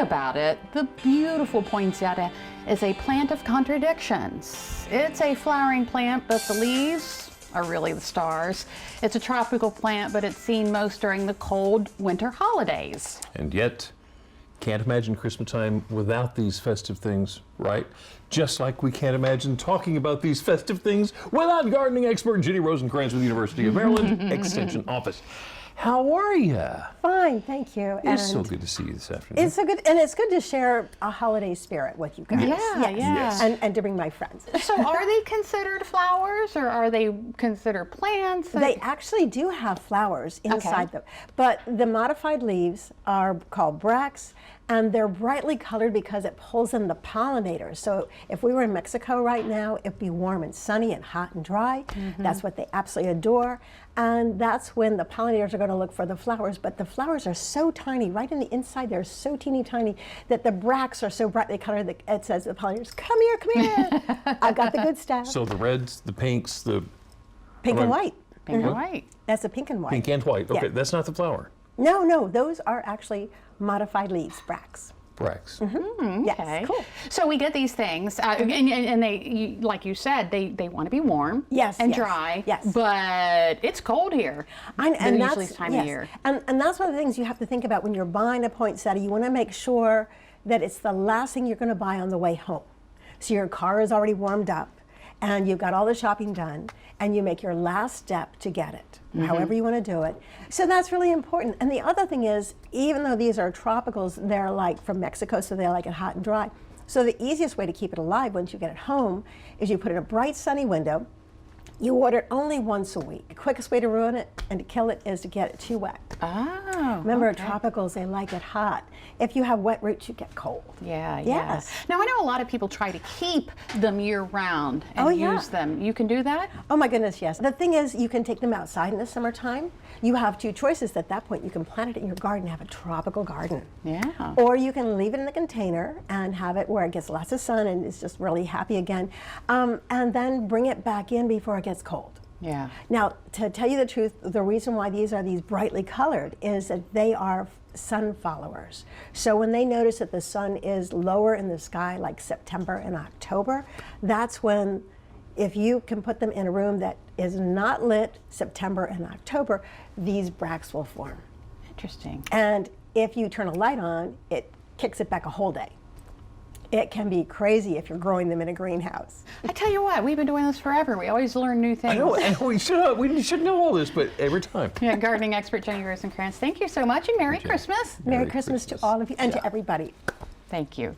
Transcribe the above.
about it, the beautiful poinsettia is a plant of contradictions. It's a flowering plant, but the leaves are really the stars. It's a tropical plant, but it's seen most during the cold winter holidays. And yet, can't imagine Christmas time without these festive things, right? Just like we can't imagine talking about these festive things without gardening expert Ginny Rosenkranz with the University of Maryland Extension Office. How are you? Fine, thank you. It's so good to see you this afternoon. It's so good, and it's good to share a holiday spirit with you guys. Yeah, yes. yeah. And to bring my friends. So are they considered flowers, or are they considered plants? They actually do have flowers inside them, but the modified leaves are called bracts, and they're brightly colored because it pulls in the pollinators. So if we were in Mexico right now, it'd be warm and sunny and hot and dry. That's what they absolutely adore. And that's when the pollinators are going to look for the flowers. But the flowers are so tiny, right in the inside, they're so teeny tiny that the bracts are so brightly colored that it says to the pollinators, come here, I've got the good stuff. So the reds, the pinks, the Pink and white. Pink and white. That's the pink and white. pink and white. Okay, Yeah. that's not the flower. No, those are actually modified leaves, bracts. Bracts. Yes, Okay. cool. So we get these things, and they, like you said, they want to be warm Yes, and yes, dry. yes. But it's cold here. And usually that's this time of year. And that's one of the things you have to think about when you're buying a poinsettia. You want to make sure that it's the last thing you're going to buy on the way home. So your car is already warmed up, and you've got all the shopping done, and you make your last step to get it, however you want to do it. So that's really important. And the other thing is, even though these are tropicals, they're like from Mexico, so they like it hot and dry. So the easiest way to keep it alive once you get it home is you put it in a bright sunny window. You water it only once a week. The quickest way to ruin it and to kill it is to get it too wet. Oh, Remember, okay. tropicals, they like it hot. If you have wet roots, you get cold. Yeah, Yes. Now I know a lot of people try to keep them year round and use them. You can do that? Oh my goodness, yes. The thing is, you can take them outside in the summertime. You have two choices at that point. You can plant it in your garden, have a tropical garden. Yeah. Or you can leave it in the container and have it where it gets lots of sun and it's just really happy again. And then bring it back in before it gets cold. Yeah. Now, to tell you the truth, the reason why these are these brightly colored is that they are sun followers. So when they notice that the sun is lower in the sky, like September and October, that's when, if you can put them in a room that is not lit September and October, these bracts will form. Interesting. And if you turn a light on, it kicks it back a whole day. It can be crazy if you're growing them in a greenhouse. I tell you what, we've been doing this forever. We always learn new things. I know, we should know all this, but every time. Yeah, gardening expert Ginny Rosenkranz, thank you so much, and Merry Christmas. Merry Christmas to all of you and to everybody. Thank you.